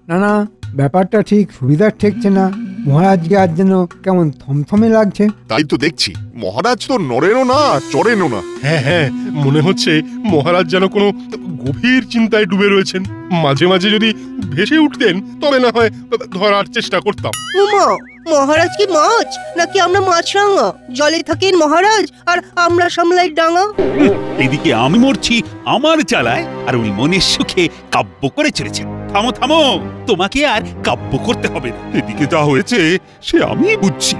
না না, ব্যাপারটা ঠিক সুবিধার ঠেকছে না। মহারাজকে আজ যেন কেমন থমথমে লাগছে। তাই তো দেখছি, মহারাজ তো নড়েনও না চড়েনও না। হ্যাঁ হ্যাঁ, মনে হচ্ছে মহারাজ যেন কোনো গভীর চিন্তায় ডুবে রয়েছেন। মাঝে মাঝে যদি ভেসে উঠতেন তবে না হয় ধরার চেষ্টা করতাম। উমা, মহারাজ কি মাছ নাকি আমরা মাছরাঙা? জলে থাকেন মহারাজ আর আমরা সামলাই ডাঙা। এদিকে আমি মরছি আমার জ্বালায়, আর উনি মনের সুখে কাব্য করে চলেছেন। থামো থামো, তোমাকে আর কাব্য করতে হবে না। এদিকে যা হয়েছে সে আমি বুঝছি।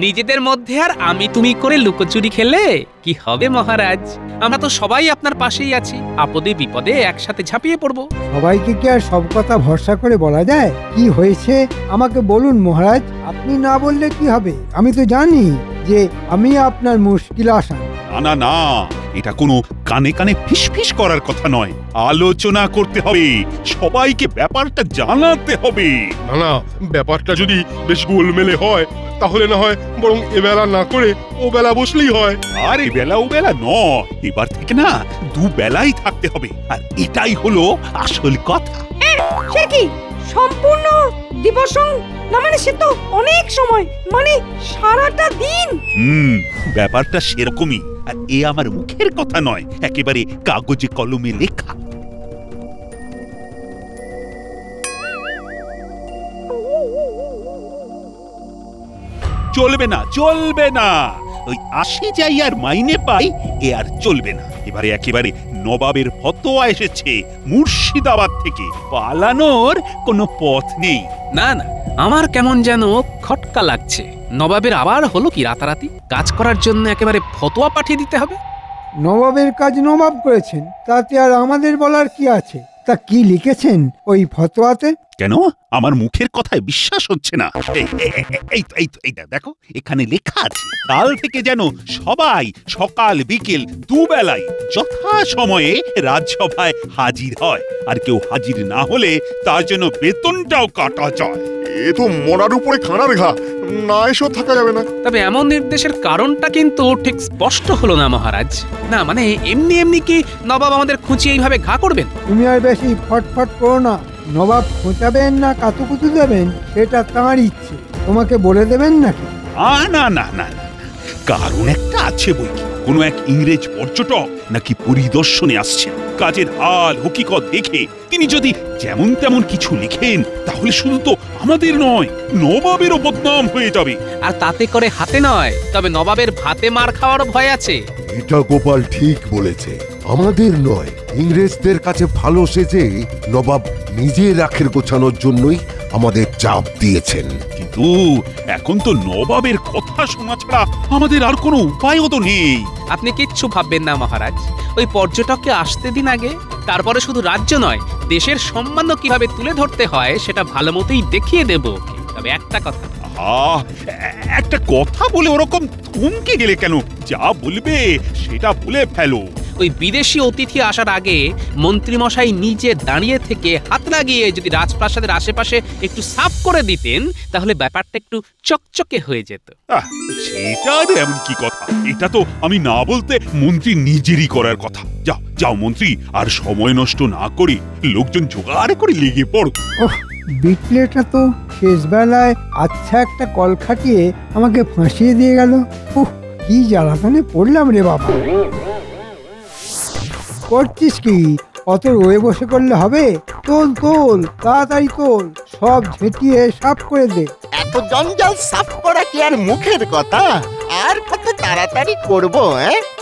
নিজেদের মধ্যে আর আমি তুমি করে লুকোচুরি খেলে কি হবে মহারাজ? আমরা তো সবাই আপনার পাশেই আছি, আপদে বিপদে একসাথে ঝাঁপিয়ে পড়বো। সবাইকে কি আর সব কথা ভরসা করে বলা যায়? কি হয়েছে আমাকে বলুন মহারাজ। আপনি না বললে কি হবে? আমি তো জানি যে আমি আপনার মুশকিল আসান। না না না, এটা কোনো কানে কানে ফিসফিস করার কথা নয়, আলোচনা করতে হবে, সবাইকে ব্যাপারটা জানাতে হবে। না না, ব্যাপারটা যদি বেশ গোলমেলে হয় তাহলে না হয় বরং এবেলা না করে ও বেলা বসলেই হয়। আর এ বেলা ও বেলা নয়, এবার থেকে না দুবেলাই থাকতে হবে, আর এটাই হলো আসল কথা। সে কি সম্পূর্ণ দিবস? না মানে সে তো অনেক সময়, মানে সারাটা দিন। ব্যাপারটা সেরকমই, আর এ আমার মুখের কথা নয়, একেবারে কাগজে কলমে লেখা। চলবে না চলবে না, ওই আসে যাই আর মাইনে পাই এ আর চলবে না। এবারে একেবারে নবাবের ফতোয়া এসেছে মুর্শিদাবাদ থেকে, পালানোর কোনো পথ নেই। না না, আমার কেমন যেন খটকা লাগছে। নবাবের আবার হলো কি রাতারাতি কাজ করার জন্য একেবারে ফতোয়া পাঠিয়ে দিতে হবে? নবাবের কাজ নবাব করেছেন, তাতে আর আমাদের বলার কি আছে? তা কি লিখেছেন ওই ফতোয়াতে? কেন আমার মুখের কথায় বিশ্বাস হচ্ছে না? এইটা দেখো, এখানে লেখা আছে কাল থেকে যেন সবাই সকাল বিকেল দুবেলায় যথা সময়ে রাজসভায় হাজির হয়, আর কেউ হাজির না হলে তার জন্য বেতনটাও কাটা যায়। এ তো মরার উপরে খানার ঘা, না এসব থাকা যাবে না। তবে এমন নির্দেশের কারণটা কিন্তু ঠিক স্পষ্ট হলো না মহারাজ। না মানে এমনি এমনি কি নবাব আমাদের খুঁচিয়ে এইভাবে ঘা করবেন? তুমি আর বেশি ফটফট করো না। নবাব খোঁচাবেন না কাতুকুতু দেবেন সেটা তাঁর ইচ্ছে, তোমাকে বলে দেবেন নাকি? না না না না, কারণ একটা আছে বই কি। কোনো এক ইংরেজ পর্যটক নাকি পরিদর্শনে আসছেন। কাজের হাল হকিকত দেখে তিনি যদি যেমন তেমন কিছু লিখেন তাহলে শুধু তো আমাদের নয়, নবাবেরও বদনাম হয়ে যাবে। আর তাতে করে হাতে নয়, তবে নবাবের ভাতে মার খাওয়ার ভয় আছে। এটা গোপাল ঠিক বলেছে, আমাদের নয়, ইংরেজদের কাছে ভালো সেজে নবাব নিজের আখের গোছানোর জন্যই আমাদের চাপ দিয়েছেন। কিন্তু এখন তো নবাবের কথা শোনা ছাড়া আমাদের আর কোনো উপায়ও তো নেই। আপনি কিচ্ছু ভাববেন না মহারাজ, ওই পর্যটককে আসতে দিন আগে, তারপরে শুধু রাজ্য নয় দেশের সম্মানও কিভাবে তুলে ধরতে হয় সেটা ভালো মতোই দেখিয়ে দেব। তবে একটা কথা, একটা কথা বলে ওরকম থমকে গেলে কেন? যা বলবে সেটা বলে ফেলো। ওই বিদেশি অতিথি আসার আগে মন্ত্রীমশাই নিজে দাঁড়িয়ে থেকে হাত লাগিয়ে যদি রাজপ্রাসাদের আশেপাশে একটু সাফ করে দিতেন তাহলে ব্যাপারটা একটু চকচকে হয়ে যেত। সেটা এমন কি কথা? এটা তো আমি না বলতে মন্ত্রী নিজেরই করার কথা। যাও যাও মন্ত্রী, আর সময় নষ্ট না করে লোকজন জোগাড় করে লেগে পড়ো। বিটলেটা তো শেষ বেলায় আচ্ছা একটা কল খাটিয়ে আমাকে ফাঁসিয়ে দিয়ে গেল। কি জ্বালাতনে পড়লাম রে বাবা। করছিস কি? অত রয়ে বসে করলে হবে? তোল তোল, তাড়াতাড়ি তোল, সব ঝেঁটিয়ে সাফ করে দে। এত জঞ্জাল সাফ করা কি আর মুখের কথা? আর কত তাড়াতাড়ি করবো?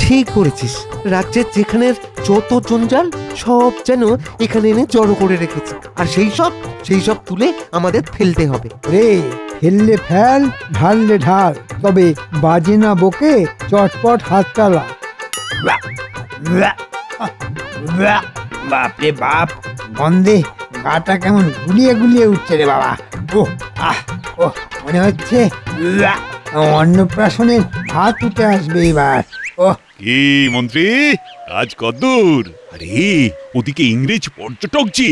ঠিক করেছিস, রাজ্যের যেখানে যত জঞ্জাল সব যেন এখানে এনে জড়ো করে রেখেছে, আর সেই সব তুলে আমাদের ফেলতে হবে। রে ফেললে ফেল, ঢাললে ঢাল, তবে বাজে না বকে চটপট হাত চালা। বাপরে বাপ, গন্ধে গাটা কেমন গুলিয়ে গুলিয়ে উঠছে রে বাবা। মনে হচ্ছে অন্নপ্রাশনের ভাত উঠে আসবে এবার। কি মন্ত্রী, কাজ কদ্দূর? আরে ওদিকে ইংরেজ পর্যটক যে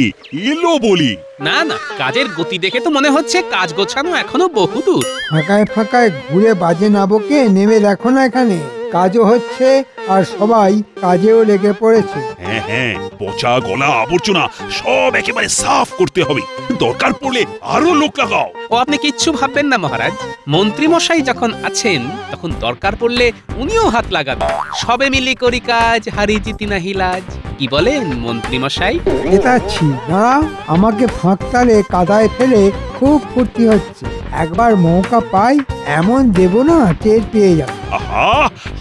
এলো বলি। না না, কাজের গতি দেখে তো মনে হচ্ছে কাজ গোছানো এখনো বহুদূর। ফাঁকায় ফাঁকায় ঘুরে বাজে না বকে নেমে দেখো না এখানে। কাজও হচ্ছে আর সবাই কাজেও লেগে পড়েছে। হ্যাঁ হ্যাঁ, পচা গলা আবর্জনা সব একেবারে সাফ করতে হবে। দরকার পড়লে আরো লোক লাগাও। ও আপনি কিচ্ছু ভাববেন না মহারাজ, মন্ত্রী মশাই যখন আছেন তখন দরকার পড়লে উনিও হাত লাগাবেন। সবে মিলি করি কাজ, হারি জিতি না হিলাজ। কি বলেন মন্ত্রী মশাই? যেতাচ্ছি না, আমাকে ফাঁকতালে কাদায় ফেলে খুব ফুর্তি হচ্ছে। একবার মৌকা পাই এমন দেব না, টের পেয়ে যাবে। আহা,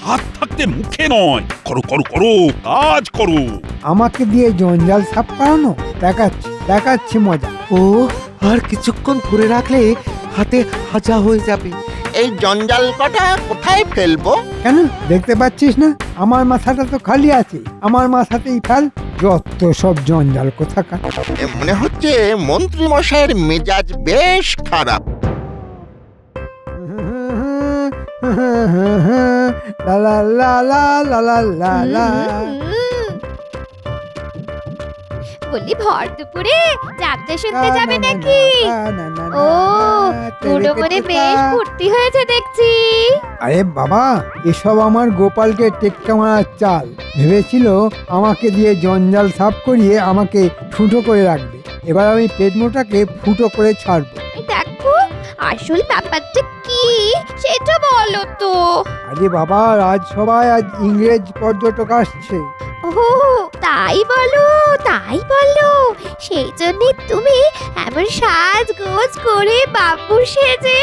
হাত থাকতে মুখে নয়, করো করো করো, কাজ করো। আমাকে দিয়ে জঞ্জাল সাফ করানো, দেখাচ্ছি মজা। ও আর কিছুক্ষণ ধরে রাখলে হাতে হাজা হয়ে যাবে। এই জঞ্জাল কটা কোথায় ফেলবো? কেন দেখতে পাচ্ছিস না আমার মাথাটা তো খালি আছে, আমার মাথাতেই ফেল। যত সব জঞ্জাল কোথাকার। মনে হচ্ছে মন্ত্রী মশাইয়ের মেজাজ বেশ খারাপ। লা লা লা লা লা লা লা লা। বলি ভর দুপুরে যাত্রা শুনতে যাবে নাকি? ও দুটো মনে বেশ ফুর্তি হয়েছে দেখছি। আরে বাবা, এসব আমার গোপালকে টেক্কা মারার চাল। ভেবেছিল আমাকে দিয়ে জঞ্জাল সাফ করিয়ে আমাকে ফুটো করে রাখবে। এবার আমি পেটমোটাকে ফুটো করে ছাড়বো। দেখো আসল ব্যাপারটা কি সেটা বলো তো। আরে বাবা, রাজসভায় আজ ইংরেজ পর্যটক আসছে। ও তাই বলো, তাই বলো। সেই জন্য তুমি এমন সাজগোজ করে বাবু সেজে।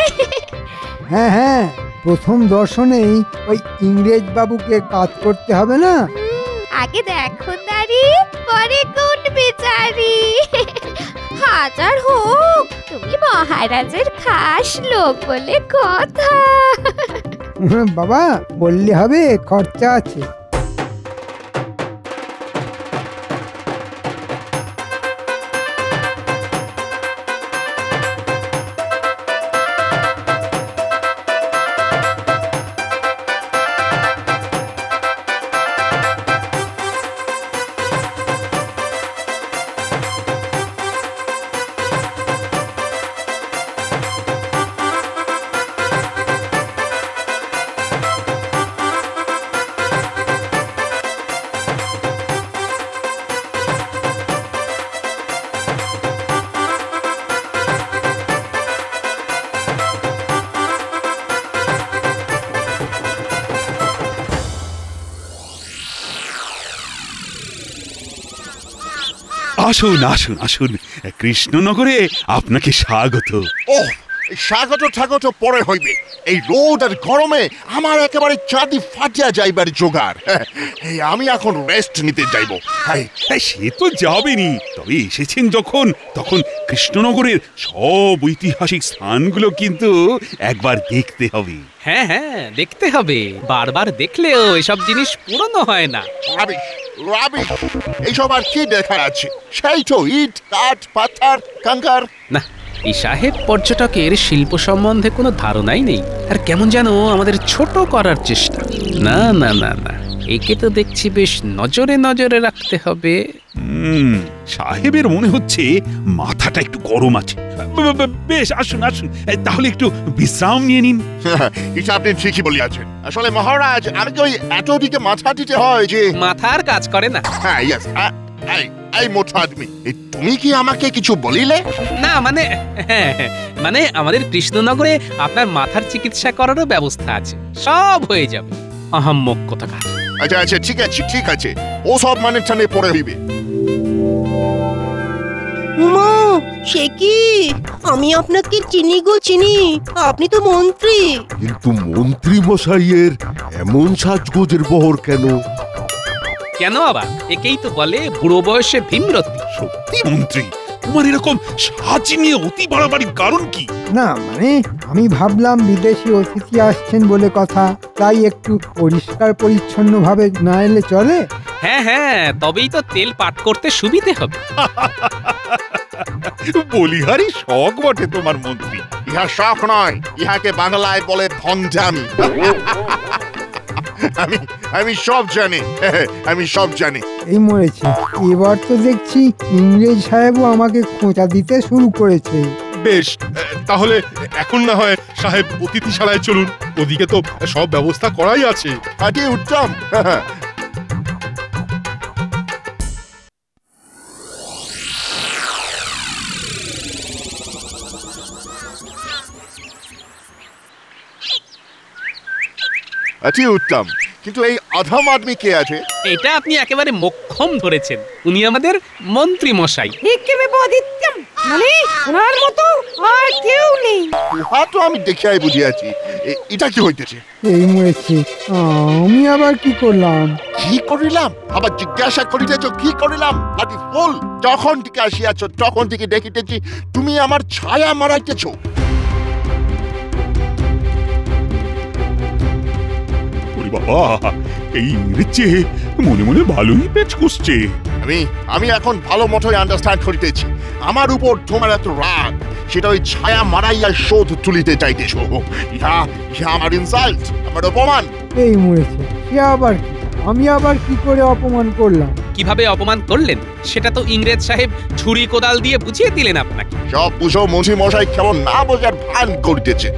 হ্যাঁ হ্যাঁ, প্রথম দর্শনেই ওই ইংরেজ বাবুকে কাজ করতে হবে না। আগে দেখো দাঁড়ি, পরে কোন বিচারি। হাজার হোক তুমি মহারাজের খাস লোক বলে কথা। বাবা বললে হবে, খরচা আছে। আসুন আসুন আসুন, কৃষ্ণনগরে আপনাকে স্বাগত। ও স্বাগত ঠাগত পরে হইবে। এই রোদ আর গরমে আমার একেবারে চাঁদি ফাটিয়া যাইবার জোগাড়। এই আমি এখন রেস্ট নিতে যাইব। সে তো যাবেনি, তবে এসেছেন যখন তখন কৃষ্ণনগরের সব ঐতিহাসিক স্থানগুলো কিন্তু একবার দেখতে হবে। হ্যাঁ হ্যাঁ দেখতে হবে, বারবার দেখলেও এসব জিনিস পুরনো হয় না। রাবিশ রাবিশ, এইসব আর কি দেখার আছে? সেই তো ইট কাঠ পাথর কাঙ্কার। না, এই সাহেব পর্যটকের শিল্প সম্বন্ধে কোনো ধারণাই নেই, আর কেমন যেন আমাদের ছোট করার চেষ্টা। না না না না, একে তো দেখছি বেশ নজরে নজরে রাখতে হবে। সাহেবের মনে হচ্ছে মাথাটা একটু গরম আছে। বেশ আসুন আসুন, তাহলে একটু বিশ্রাম নিয়ে নিন। এটা আপনি ঠিকই বলিয়াছেন। আসলে মহারাজ, আমি কি ওই এত দিকে মাথা দিতে হয় যে মাথার কাজ করে না। হ্যাঁ ইয়েস, এই মোটা আদমি, তুমি কি আমাকে কিছু বলিলে? না মানে হ্যাঁ হ্যাঁ, মানে আমাদের কৃষ্ণনগরে আপনার মাথার চিকিৎসা করারও ব্যবস্থা আছে, সব হয়ে যাবে। আহাম্মক কোথাকার। আচ্ছা আচ্ছা, ঠিক আছে ঠিক আছে, ও সব মানে টানে পড়ে হইবে। মা, সে কি? আমি আপনাকে চিনি গো চিনি, আপনি তো মন্ত্রী। কিন্তু মন্ত্রী মশাইয়ের এমন সাজগোজের বহর কেন? কেন আবার? একেই তো বলে বুড়ো বয়সে ভীমরতি। সত্যি মন্ত্রী, তোমার এরকম সাজ নিয়ে অতি বাড়াবাড়ির কারণ কি? না মানে আমি ভাবলাম বিদেশি অতিথি আসছেন বলে কথা, তাই একটু পরিষ্কার পরিচ্ছন্ন ভাবে না এলে চলে? হ্যাঁ হ্যাঁ, তবেই তো তেল পাট করতে সুবিধে হবে। বলিহারি শখ বটে তোমার মন্ত্রী। ইহা শখ নয়, ইহাকে বাংলায় বলে ভণ্ডামি। আমি সব জানি, আমি সব জানি। এই মরেছি, এবার তো দেখছি ইংরেজ সাহেবও আমাকে খোঁচা দিতে শুরু করেছে। বেশ, তাহলে এখন না হয় সাহেব অতিথিশালায় চলুন, ওদিকে তো সব ব্যবস্থা করাই আছে। আরে উত্তম। আরে উত্তম, কিন্তু এই অধম আদমি কে আছে? এটা আপনি একেবারে মোক্ষম ধরেছেন, উনি আমাদের মন্ত্রী মশাই। একেবারে বাদিত্যম, মানে ওনার মতো আর কেউ নেই। উহা তো আমি দেখিয়াই বুঝিয়াছি। এটা কি হইতেছে? এই মরেছি, আমি আবার কি করলাম? কি করিলাম? আবার জিজ্ঞাসা করিতেছ কি করিলাম? আদি ফুল, যখন থেকে আসিয়াছ তখন থেকে দেখিতেছি তুমি আমার ছায়া মারাইতেছ। বাবা, এই ইংরেজি মনে মনে ভালোই পেচ কষছে। আমি এখন ভালো মতোই আন্ডারস্ট্যান্ড করিতেছি। আমার উপর তোমার এত রাগ, সেটা ওই ছায়া মারাইয়া শোধ তুলিতে চাইতেছ। ইহা আমার ইনসাল্ট, আমার অপমান। এই মরেছে, সে আবার কি? আমি আবার কি করে অপমান করলাম? কিভাবে অপমান করলেন সেটা তো ইংরেজ সাহেব ছুরি কোদাল দিয়ে বুঝিয়ে দিলেন আপনাকে। সব বুঝো মন্ত্রী মশাই কেমন না বোঝার ভান করতেছে।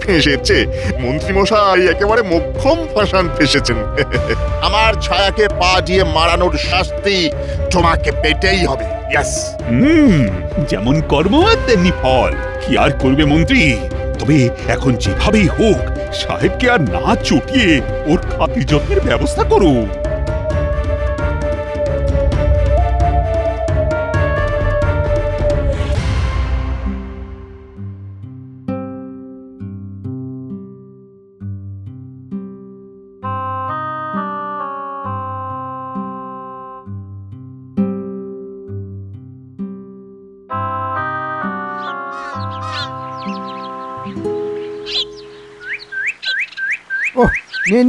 ফেসেছে মন্ত্রী মশাই, একেবারে মোক্ষম ফাঁসান ফেসেছেন। আমার ছায়াকে পা দিয়ে মারানোর শাস্তি তোমাকে পেতেই হবে। যেমন কর্ম তেমনি ফল। কি আর করবে মন্ত্রী? তবে এখন যেভাবেই হোক সাহেবকে আর না চটিয়ে ওর খাতির যত্নের ব্যবস্থা করো।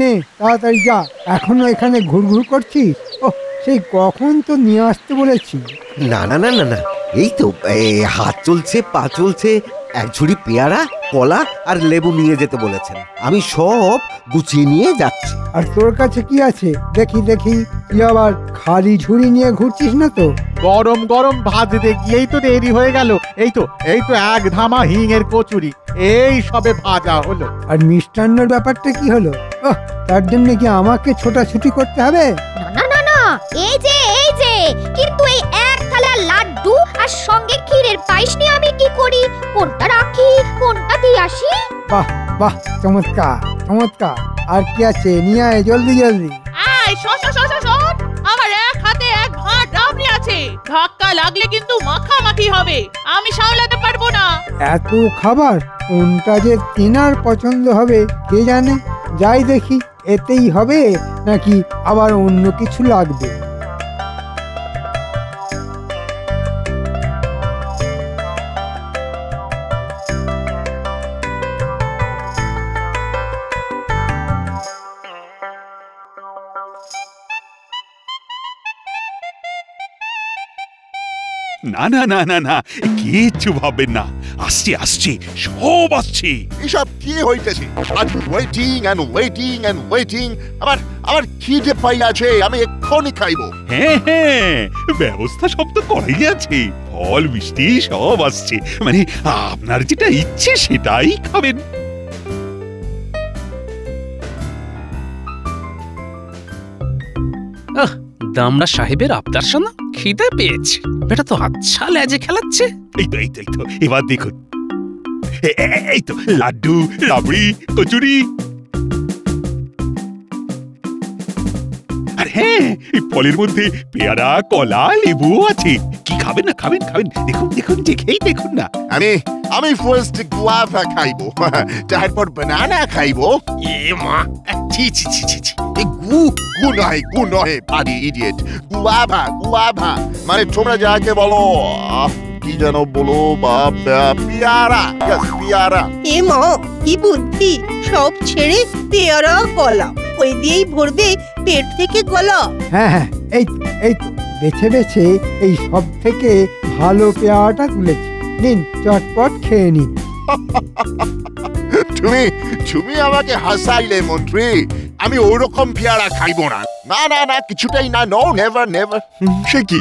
নে তাড়াতাড়ি যা, এখনো এখানে ঘুরঘুর করছিস? সেই কখন তো নিয়ে আসতে বলেছি। না না না না না, এই তো হাত চলছে, পা চলছে, এক ঝুড়ি পেয়ারা, কলা আর লেবু নিয়ে যেতে বলেছেন। আমি সব গুছিয়ে নিয়ে যাচ্ছি। আর তোর কাছে কি আছে দেখি দেখি? তুই আবার খালি ঝুড়ি নিয়ে ঘুরছিস না তো? গরম গরম ভাজতে গিয়েই তো দেরি হয়ে গেল। এই তো এক ধামা হিঙের কচুরি এই সবে ভাজা হলো। আর মিষ্টান্নর ব্যাপারটা কি হলো? তার জন্য কি আমাকে ছোটাছুটি করতে হবে? না না না, এই যে কিন্তু এই এক থালা লাড্ডু আর সঙ্গে ক্ষীরের পায়েস নিয়ে আমি কি করি? কোনটা রাখি, কোনটা দিয়ে আসি? বাহ বাহ, চমৎকার চমৎকার। আর কি আছে নিয়ে আয়, জলদি জলদি। শোন, আমার এক হাতে এক ভাঁড় ডাবলি আছে। ধাক্কা লাগলে কিন্তু মাখামাখি হবে, আমি সামলাতে পারবো না। এত খাবার কোনটা যে তিনার পছন্দ হবে কে জানে। যাই দেখি এতেই হবে নাকি আবার অন্য কিছু লাগবে। না না না না না, কিচ্ছু ভাববেন না, আসছে সব আসছে। এসব কি হইতেছে? ওয়েটিং। আমার খিদে পাই আছে, আমি এক্ষুনি খাইবো। হ্যাঁ, ব্যবস্থা সব তো করাই আছে। ফল মিষ্টি সব আসছে, মানে আপনার যেটা ইচ্ছে সেটাই খাবেন। দামড়া সাহেবের আবদার শোনা, খিদে পেয়েছে। বেটা তো আচ্ছা লেজে খেলাচ্ছে। এই তো এবার দেখুন, এই তো লাড্ডু, রাবড়ি, কচুরি। আর হ্যাঁ, এই ফলের মধ্যে পেয়ারা, কলা, লেবু আছে। কি খাবেন না? খাবেন। দেখুন দেখেই দেখুন না। আমি ফার্স্ট গুয়াভা খাইবো, তারপর বানানা খাইবো। এ মা, ছি গু নয় পারি ইডিয়েট। গুয়াভা মানে তোমরা যাকে বলো, কি যেন বলো, পেয়ারা। এ মা, কি বুদ্ধি! সব ছেড়ে পেয়ারা কলা, ওই দিয়েই ভরবে পেট থেকে গলা। হ্যাঁ, এই তো বেছে এই সব থেকে ভালো পেয়ারাটা তুলেছি। নিন, চটপট খেয়ে নিন। তুমি আমাকে হাসাইলে মন্ত্রী। আমি ওরকম পেয়ারা খাইবো না। না কিছুটাই না। No, never. সে কি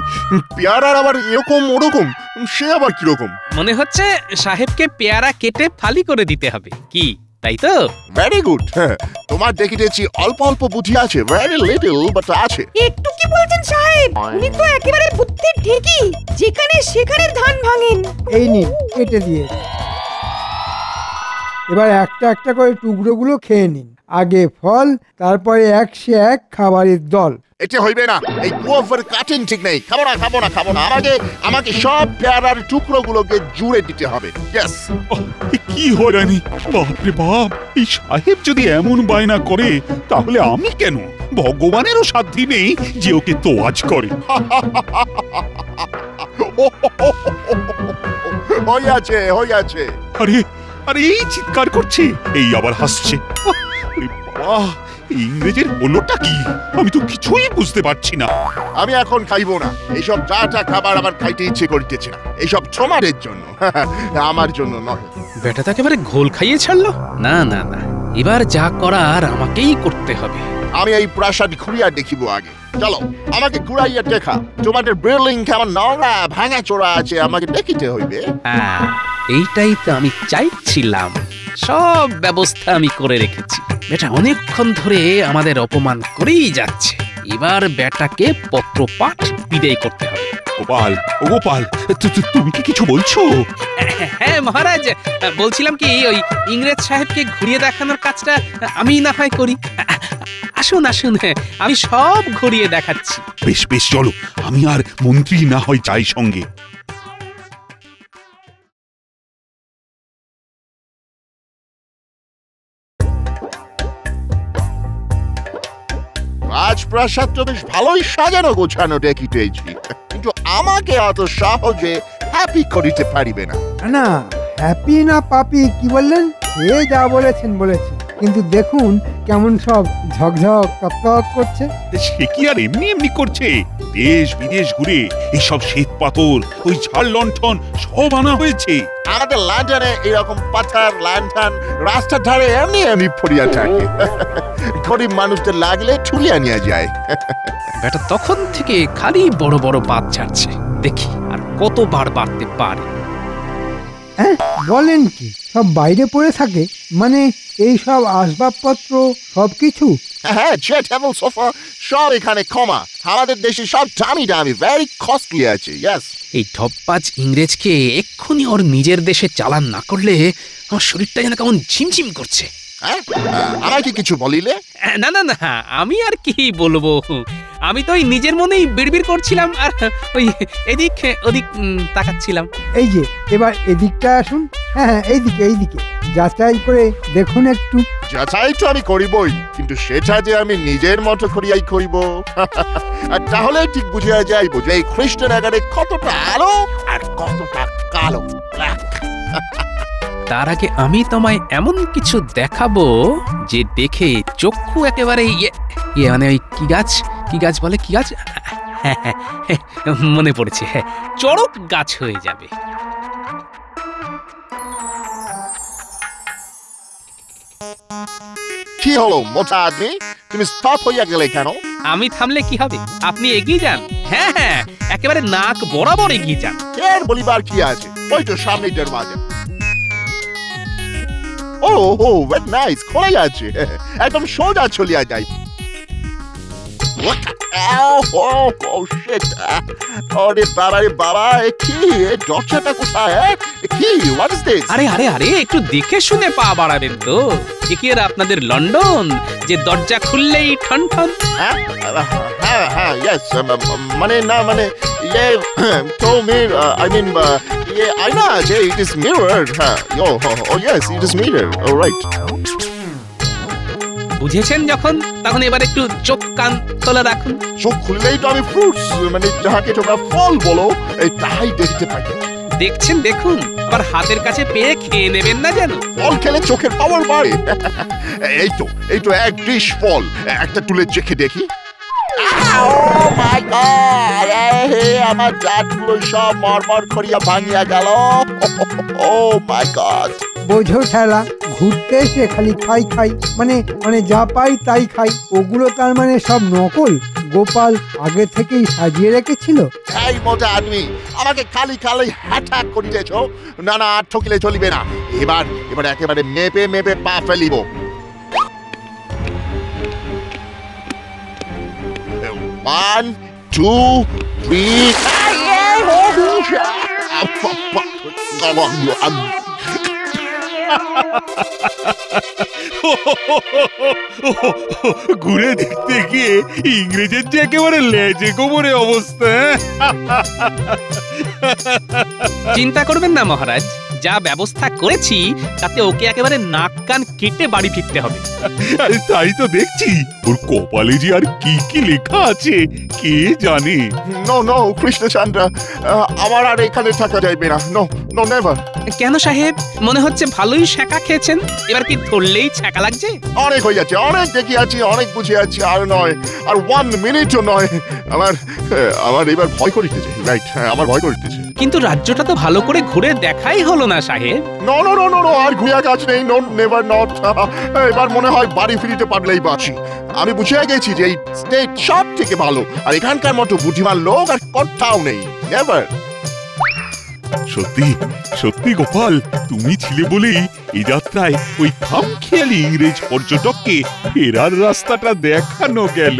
পেয়ারার আবার এরকম ওরকম? সে আবার কিরকম? মনে হচ্ছে সাহেবকে পেয়ারা কেটে ফালি করে দিতে হবে, কি তাই তো? Very good. তোমার দেখিতেছি অল্প অল্প বুদ্ধি আছে, ভেরি লিটল বাট আছে। একটু কি বলছেন সাহেব, উনি তো একেবারে বুদ্ধি ঠিকই, যেখানে সেখানে ধান ভাঙেন। এই নিন, কেটে দিয়ে এবার একটা একটা করে টুকরোগুলো খেয়ে নিন। আগে ফল, তারপরে 101 খাবারের দল। এটা হইবে না, এই গোফের কাটিং ঠিক নেই। খাবো না খাবো না খাবো না, আমাকে সব পেয়ারার টুকরোগুলোকে জুড়ে দিতে হবে। ইয়েস। কি হয়রানি! বাপরে বাপ, এই সাহেব যদি এমন বায়না করে তাহলে আমি কেন? ভগবানেরও সাধ্যি নেই যে ওকে তোয়াজ করে। হইয়াছে হইয়াছে। আরে আরে, এই চিৎকার করছে, এই আবার হাসছে। বাবা, ইংরেজের হলোটা কি? আমি তো কিছুই বুঝতে পারছি না। আমি এখন খাইবো না এইসব যা খাবার, আমার খাইতে ইচ্ছে করতেছে না। এইসব তোমাদের জন্য, আমার জন্য নয়। বেটা তো একেবারে ঘোল খাইয়ে ছাড়লো। না না না, এবার যা করার আমাকেই করতে হবে। আমি এই প্রাসাদ ঘুরিয়া দেখিব আগে। চলো, আমাকে ঘুরাইয়া দেখা। তোমাদের বিল্ডিং কেমন নোংরা ভাঙা চোরা আছে, আমাকে দেখিতে হইবে। হ্যাঁ, এইটাই তো আমি চাইছিলাম। সব ব্যবস্থা আমি করে রেখেছি। বেটা অনেকক্ষণ ধরে আমাদের অপমান করেই যাচ্ছে। এবার বেটাকে পত্রপাঠ বিদায় করতে হবে। গোপাল, ও গোপাল, তুমি কি কিছু বলছো? হ্যাঁ মহারাজ, বলছিলাম কি, ওই ইংরেজ সাহেবকে ঘুরিয়ে দেখানোর কাজটা আমি না হয় করি। আসুন আসুন, আমি সব ঘুরিয়ে দেখাচ্ছি। বেশ বেশ, চলো, আমি আর মন্ত্রী না হয় যাই সঙ্গে। রাজপ্রাসাদ তো বেশ ভালোই সাজানো গোছানো দেখিতেছি, কিন্তু আমাকে অত সহজে হ্যাপি করিতে পারিবে না। না, হ্যাপি না পাপি কি বললেন? এ যা বলেছেন বলেছেন, কিন্তু দেখুন কেমন সব ঝকঝক তকতক করছে। সে কি আর এমনি এমনি করছে? দেশ বিদেশ ঘুরে এইসব শ্বেত পাথর, ওই ঝাড় লণ্ঠন সব আনা হয়েছে। আমাদের লন্ডনে এরকম পাথর লণ্ঠন রাস্তার ধারে এমনি এমনি পড়িয়া থাকে। গরিব মানুষদের লাগলে ঠুলিয়া নিয়ে যায়। বেটা তখন থেকে খালি বড় বড় বাদ ছাড়ছে, দেখি আর কতবার বাড়তে পারে। হ্যাঁ, বলেন কি, সব বাইরে পড়ে থাকে? মানে এই সব আসবাবপত্র সবকিছু? হ্যাঁ, চেয়ার টেবিল সোফা সব এখানে ক্ষমা। আমাদের দেশে সব দামি দামি, ভেরি কস্টলি আছে। ইয়েস। এই ঢপবাজ ইংরেজকে এক্ষুনি ওর নিজের দেশে চালান না করলে আমার শরীরটা যেন কেমন ঝিমঝিম করছে। আমাকে কিছু বলিলে? না না না, আমি আর কি বলবো, আমি তো ওই নিজের মনেই বিড়বিড় করছিলাম আর ওই এদিক ওদিক তাকাচ্ছিলাম। এই যে এবার এদিকটা আসুন। হ্যাঁ হ্যাঁ, এইদিকে যাচাই করে দেখুন একটু। যাচাই তো আমি করিবই, কিন্তু সেটা যে আমি নিজের মতো করিয়াই করিব। আর তাহলে ঠিক বুঝিয়া যাইব যে এই খ্রিস্টান আগারে কতটা আলো আর কতটা কালো। তার আগে আমি তোমায় এমন কিছু দেখাবো যে দেখে চক্ষু একেবারে মানে ওই কি গাছ বলে, কি গাছ? মনে পড়েছে, হ্যাঁ, চড়ক গাছ হয়ে যাবে। কি হলো মোটা আদমি, তুমি স্টপ হইয়া গেলে কেন? আমি থামলে কি হবে? আপনি এগিয়ে যান। হ্যাঁ হ্যাঁ, একেবারে নাক বরাবর এগিয়ে যান। এর বলিবার কি আছে, ওই তো সামনে দরজা। ও ভেরি নাইস, খোলা যাচ্ছে, একদম সোজা চলিয়া যাই। আরে বাবা, কি দরজাটা কোথায়? কি, হোয়াট ইজ দিস? আরে আরে আরে, একটু দেখে শুনে পা বাড়াবেন তো। কি আর আপনাদের লন্ডন যে দরজা খুললেই ঠন ঠন? হ্যাঁ, ইয়েস, মানে না মানে ইয়ে told me, I mean, I know যে it is mirrored. Oh yes, it is mirrored. All right. বুঝেছেন যখন, তখন এবার একটু চোখ কান খোলা রাখুন। চোখ খুললেই তো আমি ফ্রুটস, মানে যাহাকে তোমরা ফল বলো, এই তাই দেখতে পাই। দেখছেন, দেখুন, আবার হাতের কাছে পেয়ে খেয়ে নেবেন না যেন। ফল খেলে চোখের পাওয়ার বাড়ে। এই তো এক ডিশ ফল, একটা তুলে চেখে দেখি। Oh my God! আমার দাঁতগুলো সব মরমর করিয়া ভাঙিয়া গেল। Oh my God! বোঝো ঠেলা, ঘুরতে এসে খালি খাই খাই, মানে যা পাই তাই খাই। ওগুলো তার মানে সব নকল? গোপাল আগে থেকেই সাজিয়ে রেখেছিল? এই মজা আদমি, আমাকে খালি খালি হ্যাটাক করিতেছ। না না, আর ঠকিলে চলিবে না। এবার একেবারে মেপে মেপে পা ফেলিব। 1 2 3 ঘুরে দেখতে গিয়ে ইংরেজের যে একেবারে লেজে গোবরে অবস্থা। চিন্তা করবেন না মহারাজ, যা ব্যবস্থা করেছি তাতে ওকে একেবারে নাক কান কেটে বাড়ি ফিরতে হবে। আরে তাই তো দেখছি, ওর কপালে যে আর কি কি লেখা আছে কে জানে। নো নো কৃষ্ণচন্দ্র, আমার আর এখানে থাকা যাইবে না। No no never. কেন সাহেব, মনে হচ্ছে ভালোই ছ্যাঁকা খেয়েছেন, এবার কি ধরলেই ছ্যাঁকা লাগছে? অনেক হয়ে যাচ্ছে, অনেক দেখিয়াছি, অনেক বুঝিয়াছি, আর নয়, আর 1 মিনিটও নয়। আমার এবার ভয় করিতেছে। রাইট, আমার ভয় করিতেছে। কিন্তু রাজ্যটা তো ভালো করে ঘুরে দেখাই হলো না সাহেব। No no no no no, আর ঘুরিয়া কাজ নেই। No never not. এবার মনে হয় বাড়ি ফিরিতে পারলেই বাঁচি। আমি বুঝিয়া গেছি যে এই স্টেট সব থেকে ভালো, আর এখানকার মতো বুদ্ধিমান লোক আর কোথাও নেই। নেভার। সত্যি সত্যি গোপাল, তুমি ছিলে বলেই এই যাত্রায় ওই খামখেয়ালি ইংরেজ পর্যটককে ফেরার রাস্তাটা দেখানো গেল।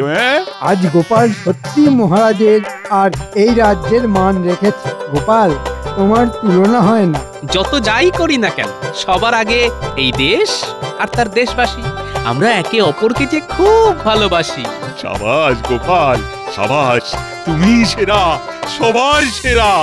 আজ গোপাল সত্যি মহারাজের আর এই রাজ্যের মান রেখেছে। গোপাল, তোমার তুলনা হয় না। যত যাই করি না কেন, সবার আগে এই দেশ আর তার দেশবাসী, আমরা একে অপরকে যে খুব ভালোবাসি। সাবাস গোপাল, সাবাস, তুমি সেরা, সবার সেরা।